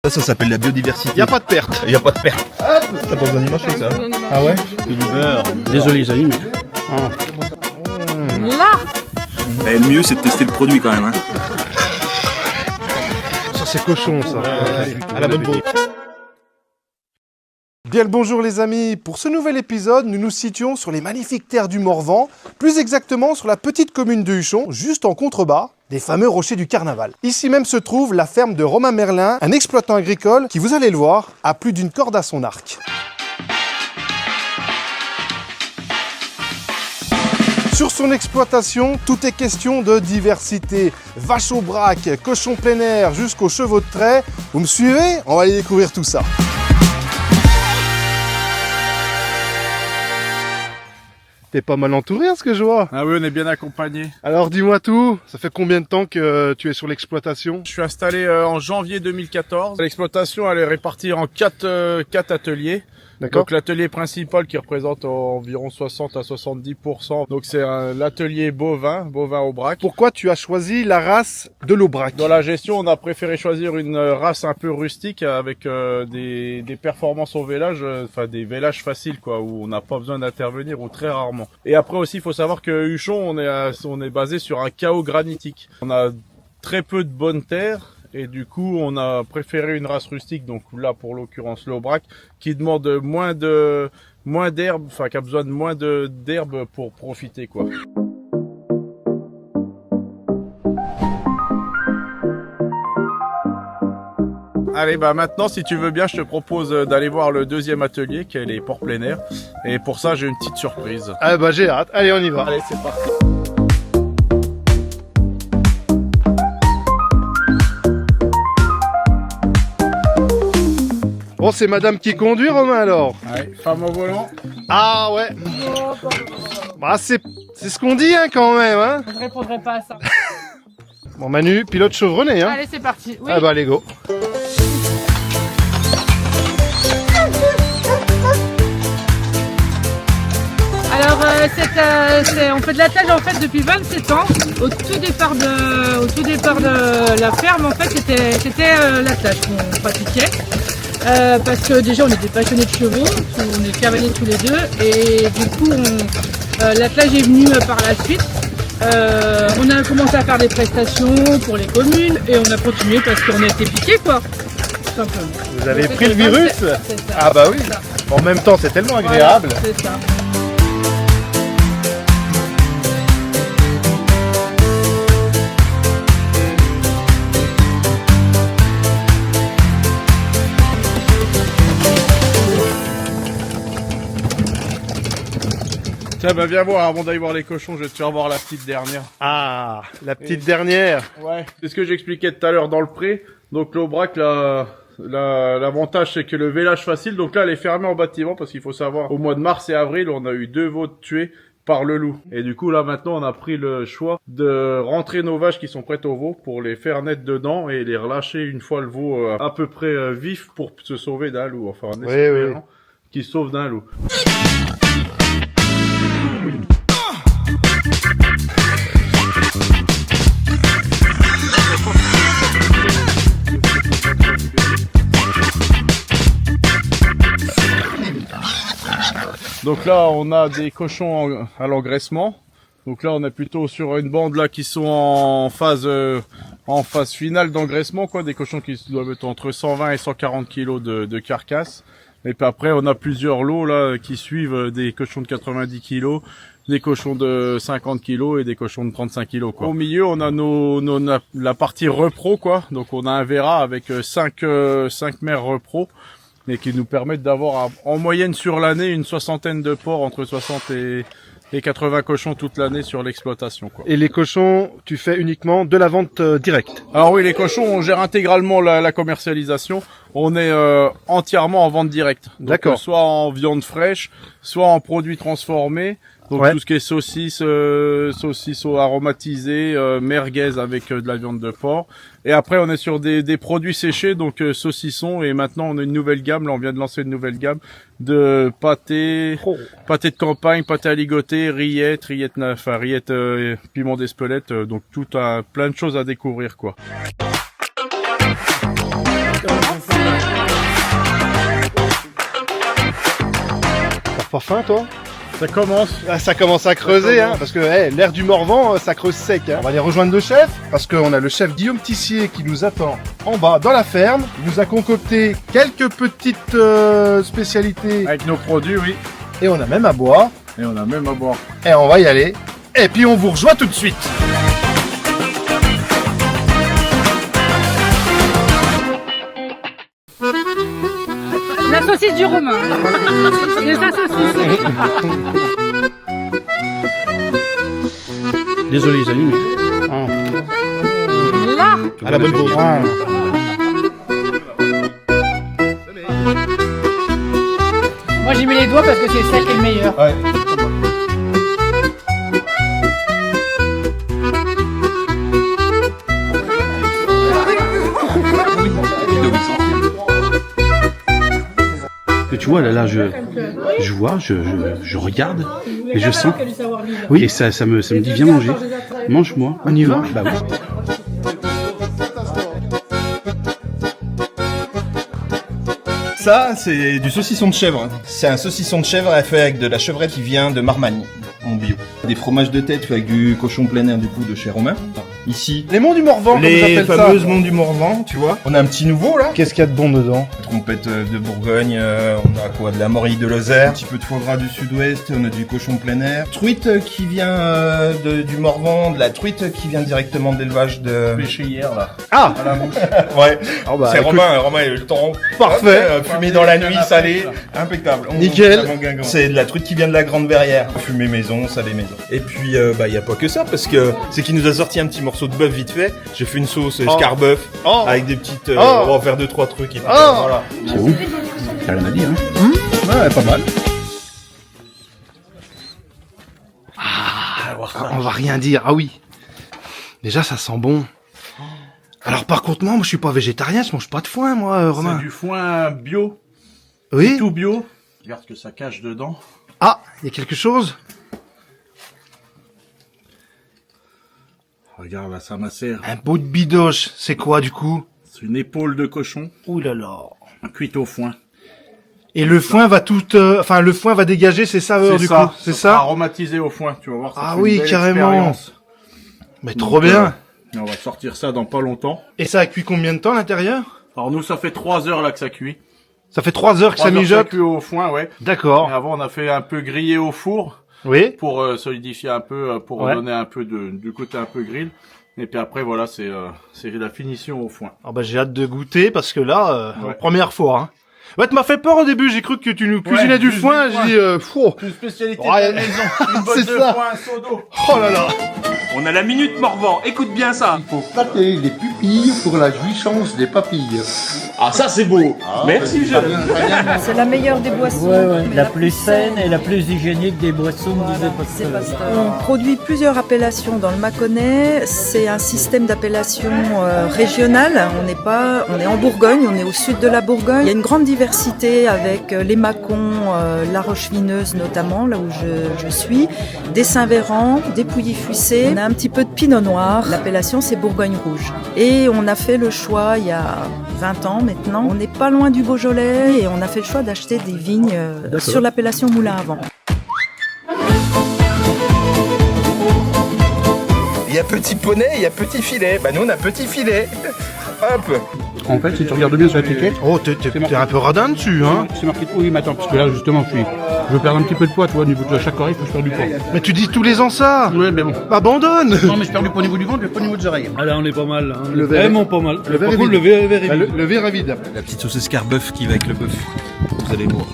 Ça s'appelle la biodiversité. Y a pas de perte. Y a pas de perte. Hop, t'as pas besoin d'image avec ça. Ah ouais? C'est du beurre. Désolé les amis, mais... Là, Et le mieux, c'est de tester le produit quand même. Hein. Ça c'est cochon ça. À la bonne bouffe. Bien le bonjour les amis. Pour ce nouvel épisode, nous nous situons sur les magnifiques terres du Morvan, plus exactement sur la petite commune de Huchon, juste en contrebas des fameux rochers du Carnaval. Ici même se trouve la ferme de Romain Merlin, un exploitant agricole qui, vous allez le voir, a plus d'une corde à son arc. Sur son exploitation, tout est question de diversité. Vaches au braque, cochons plein air, jusqu'aux chevaux de trait. Vous me suivez? On va aller découvrir tout ça. T'es pas mal entouré à ce que je vois. Ah oui, on est bien accompagné. Alors dis-moi tout, ça fait combien de temps que tu es sur l'exploitation? Je suis installé en janvier 2014. L'exploitation, elle est répartie en quatre ateliers. D'accord. Donc l'atelier principal qui représente environ 60 à 70%. Donc c'est l'atelier bovin au braque. Pourquoi tu as choisi la race de l'Aubrac? Dans la gestion, on a préféré choisir une race un peu rustique avec des performances au vélage, enfin des vélages faciles quoi, où on n'a pas besoin d'intervenir ou très rarement. Et après aussi, il faut savoir que Huchon, on est basé sur un chaos granitique. On a très peu de bonnes terres. Et du coup, on a préféré une race rustique, donc là, pour l'occurrence, l'Aubrac, qui demande moins d'herbe, enfin, qui a besoin de moins d'herbe pour profiter, quoi. Allez, bah maintenant, si tu veux bien, je te propose d'aller voir le deuxième atelier, qui est les ports plein air. Et pour ça, j'ai une petite surprise. Ah bah j'ai hâte, allez on y va. Allez, c'est parti. Bon, c'est madame qui conduit, Romain, alors? Allez, femme au volant. Ah ouais. Bah c'est ce qu'on dit, hein, quand même, hein. je répondrai pas à ça. Bon, Manu, pilote chevronné, hein. Allez, c'est parti. Oui. Ah bah allez, go. Alors, on fait de l'attelage en fait depuis 27 ans. Au tout départ de la ferme, en fait, c'était l'attelage qu'on pratiquait. Parce que déjà, on était passionnés de chevaux, on est cavaliers tous les deux, et du coup, l'attelage est venu par la suite. On a commencé à faire des prestations pour les communes, et on a continué parce qu'on a été piqués, quoi. Tout simplement. Vous avez Donc, pris le c'était virus? c'est ça. Ah bah oui. C'est ça. En même temps, c'est tellement Voilà, agréable. c'est ça. Tiens, bah viens voir, avant d'aller voir les cochons, je vais te faire voir la petite dernière. Ah, la petite dernière. Ouais. C'est ce que j'expliquais tout à l'heure dans le pré. Donc l'Aubrac, l'avantage c'est que le vélage facile, donc là elle est fermée en bâtiment parce qu'il faut savoir, au mois de mars et avril, on a eu 2 veaux tués par le loup. Et du coup là maintenant on a pris le choix de rentrer nos vaches qui sont prêtes au veau pour les faire naître dedans et les relâcher une fois le veau à peu près vif pour se sauver d'un loup. Enfin en espérant qu'il se sauve d'un loup. Donc là, on a des cochons à l'engraissement. Donc là, on est plutôt sur une bande là qui sont en phase finale d'engraissement, quoi. Des cochons qui doivent être entre 120 et 140 kilos de carcasse. Et puis après, on a plusieurs lots là qui suivent, des cochons de 90 kilos, des cochons de 50 kilos et des cochons de 35 kilos, quoi. Au milieu, on a la partie repro, quoi. Donc on a un Vera avec 5 mères repro. Et qui nous permettent d'avoir en moyenne sur l'année une soixantaine de porcs, entre 60 et 80 cochons toute l'année sur l'exploitation, quoi. Et les cochons, tu fais uniquement de la vente directe? Alors oui, les cochons, on gère intégralement la commercialisation. On est entièrement en vente directe. Donc, D'accord. soit en viande fraîche, soit en produits transformés. Donc Ouais. tout ce qui est saucisses aromatisées, merguez avec de la viande de porc. Et après on est sur des produits séchés, donc saucissons. Et maintenant on a une nouvelle gamme, là on vient de lancer une nouvelle gamme de pâté de campagne, pâté à ligoter, rillettes, piment d'Espelette. Donc plein de choses à découvrir, quoi. Merci. pas faim, toi? Ça commence. Ah, ça commence à creuser, hein, parce que l'air du Morvan, ça creuse sec. Hein. On va aller rejoindre le chef, parce qu'on a le chef Guillaume Tissier qui nous attend en bas dans la ferme. Il nous a concocté quelques petites spécialités. Avec nos produits, oui. Et on a même à boire. Et on a même à boire. Et on va y aller. Et puis on vous rejoint tout de suite. La saucisse du Romain. C'est sa saucisse. Désolé les amis, mais... Là. À la bonne pause. Moi j'y mets les doigts parce que c'est ça qui est le meilleur. Ouais. Mais tu vois, là je vois, je regarde, et je sens. Oui, et ça me dit, viens manger. Mange-moi. On y va? Bah oui. Ça, c'est du saucisson de chèvre. C'est un saucisson de chèvre fait avec de la chevrette qui vient de Marmagne, en bio. Des fromages de tête fait avec du cochon plein air du coup de chez Romain. Ici, Les monts du Morvan, comme les j'appelle ça. fameuses monts du Morvan, tu vois. On a un petit nouveau là. Qu'est-ce qu'il y a de bon dedans? Trompette de Bourgogne, on a quoi? De la morille de Lozère, un petit peu de foie gras du sud-ouest, on a du cochon plein air. Truite qui vient du Morvan, de la truite qui vient directement de l'élevage de... Pêché hier, là. Ah, à la mouche. Ouais, oh bah, c'est écoute, Romain, il a eu le temps. Parfait. Fumé dans la nuit, salé, impeccable. Nickel. Vraiment guingamp. C'est de la truite qui vient de la Grande Verrière. Fumé maison, salé maison. Et puis, y a pas que ça, parce que c'est qu'il nous a sorti un petit morceau de bœuf vite fait. J'ai fait une sauce escarbœuf Oh. avec des petites... Oh. on va faire 2-3 trucs. Et puis, Oh. voilà. C'est bon. T'as rien à dire, hein. ouais, pas mal. Ah, On va rien dire. Ah oui. Déjà, ça sent bon. Alors par contre, moi, je suis pas végétarien, je mange pas de foin, moi, Romain. C'est du foin bio, Oui. tout bio. Regarde ce que ça cache dedans. Ah, il y a quelque chose. Regarde, là, ça macère. Un bout de bidoche. C'est quoi, du coup? C'est une épaule de cochon, Ouh là là. cuite au foin. Et le foin va le foin va dégager ses saveurs, du coup. C'est sera ça? aromatisé au foin, tu vas voir. Ça Ah fait oui, une belle carrément. expérience. Mais trop Donc, bien. Et on va sortir ça dans pas longtemps. Et ça a cuit combien de temps à l'intérieur? Alors nous, ça fait 3 heures là que ça cuit. Ça fait 3 heures que 3 ça heures mijote. cuit au foin, ouais. Et D'accord. avant, on a fait un peu griller au four Oui. pour solidifier un peu, pour Ouais. donner un peu du côté un peu grill. Et puis après, voilà, c'est la finition au foin. Ah bah j'ai hâte de goûter parce que là, Ouais. première fois. Hein. Ouais, tu m'as fait peur au début. J'ai cru que tu nous cuisinais du plus foin. du J'ai dit, fou. Une spécialité Ouais. de la maison, une botte C'est de ça. foin, un seau d'eau. Oh là là. On a la minute Morvan, écoute bien ça. Il faut flatter les pupilles pour la jouissance des papilles. Ah ça c'est beau. Merci jeune. C'est la meilleure des boissons. mais La plus saine et la plus hygiénique des boissons, disait Pasteur. On produit plusieurs appellations dans le Mâconnais. C'est un système d'appellation régional. On est en Bourgogne, on est au sud de la Bourgogne. Il y a une grande diversité avec les Mâcons, la Roche-Vineuse notamment, là où je suis, des Saint-Véran, des Pouilly-Fuissé. On a un petit peu de Pinot Noir. L'appellation, c'est Bourgogne Rouge. Et on a fait le choix, il y a 20 ans maintenant, on n'est pas loin du Beaujolais et on a fait le choix d'acheter des vignes sur l'appellation Moulin à Vent. Il y a petit poney, il y a petit filet. Bah nous on a petit filet. Hop. En fait, si tu regardes bien sur l'étiquette, Oh, t'es un peu radin dessus, hein. c'est marqué. Oui, mais attends, parce que là, justement, je veux perdre un petit peu de poids, tu vois, au niveau de chaque oreille, il faut que je perde du poids. Mais tu dis tous les ans ça. Ouais, mais bon. Abandonne. Non, mais je perds du poids au niveau du ventre, mais pas au niveau des oreilles. Ah là, on est pas mal. Hein. Le verre- Vraiment pas mal. le verre Par est contre, vide. le verre est vide. Le verre est vide. La petite sauce escarbœuf qui va avec le bœuf. Vous allez voir.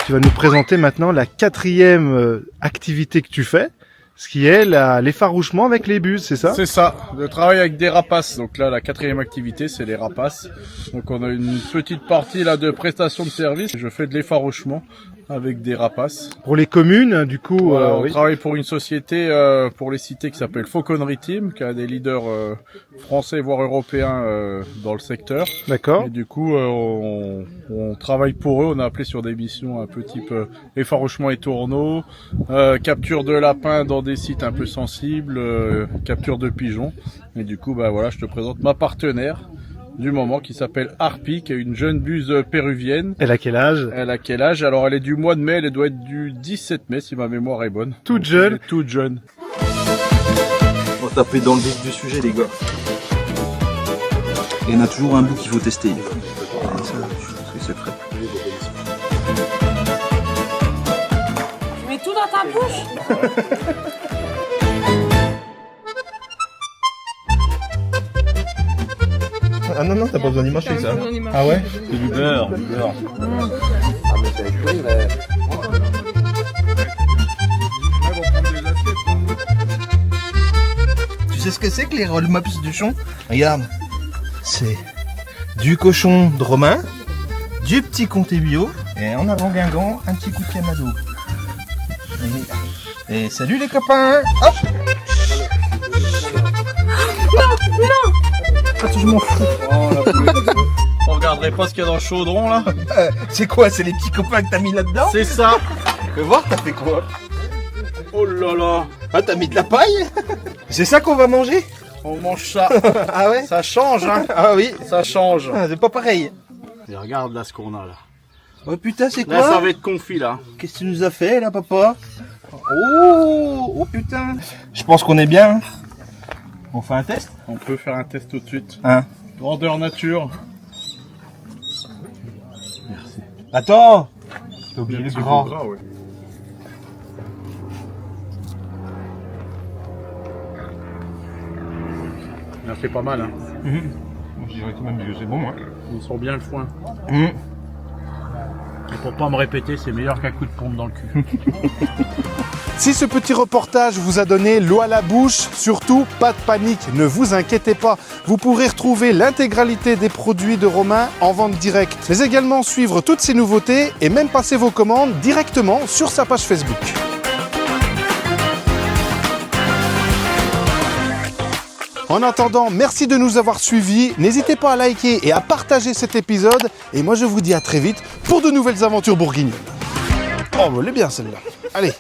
Tu vas nous présenter maintenant la 4e activité que tu fais, ce qui est l'effarouchement avec les buses, c'est ça? C'est ça, le travail avec des rapaces. Donc là, la 4e activité, c'est les rapaces. Donc on a une petite partie là de prestation de service. Je fais de l'effarouchement avec des rapaces. Pour les communes, du coup, Voilà, on oui. travaille pour une société, pour les cités qui s'appelle Fauconnerie Team, qui a des leaders français voire européens dans le secteur. D'accord. Et du coup, on travaille pour eux. On a appelé sur des missions un peu type effarouchement et tourneaux, capture de lapins dans des sites un peu sensibles, capture de pigeons. Et du coup, bah voilà, je te présente ma partenaire du moment qui s'appelle Harpy, qui est une jeune buse péruvienne. Elle a quel âge? Elle a quel âge? Alors elle est du mois de mai, elle doit être du 17 mai si ma mémoire est bonne. Toute jeune. Elle est toute jeune. On va taper dans le vif du sujet, les gars. Il y en a toujours un bout qu'il faut tester. Ah, ça, je pense que c'est frais. Tu mets tout dans ta bouche? Ah non, non, t'as pas besoin d'y mâcher ça. Ah ouais? C'est du beurre, du beurre. Tu sais ce que c'est que les roll mops du chon? Regarde, c'est du cochon de Romain, du petit comté bio, et en avant Guingamp, un petit coup de Kamado. Et salut les copains! Hop! Je m'en fous. On regarderait pas ce qu'il y a dans le chaudron là? C'est quoi? C'est les petits copains que t'as mis là-dedans? C'est ça. Fais voir, t'as fait quoi? Oh là là. Ah, t'as mis de la paille? C'est ça qu'on va manger? On mange ça. Ah ouais? Ça change hein. Ah oui, Ça change. ah, c'est pas pareil. Et regarde là ce qu'on a là. Oh putain, c'est Là ça quoi? va être confit là. Qu'est-ce que tu nous as fait là, papa? Oh putain. Je pense qu'on est bien. On fait un test? On peut faire un test tout de suite. Hein? Grandeur nature. Attends! T'as oublié le Petit gras. bout gras, ouais. Là, c'est pas mal hein. Je dirais quand même que c'est bon, hein. On sent bien le foin. Et pour pas me répéter, c'est meilleur qu'un coup de pompe dans le cul. Si ce petit reportage vous a donné l'eau à la bouche, surtout pas de panique, ne vous inquiétez pas. Vous pourrez retrouver l'intégralité des produits de Romain en vente directe, mais également suivre toutes ses nouveautés et même passer vos commandes directement sur sa page Facebook. En attendant, merci de nous avoir suivis. N'hésitez pas à liker et à partager cet épisode. Et moi, je vous dis à très vite pour de nouvelles aventures bourguignonnes. Oh, elle est bien celle-là. Allez.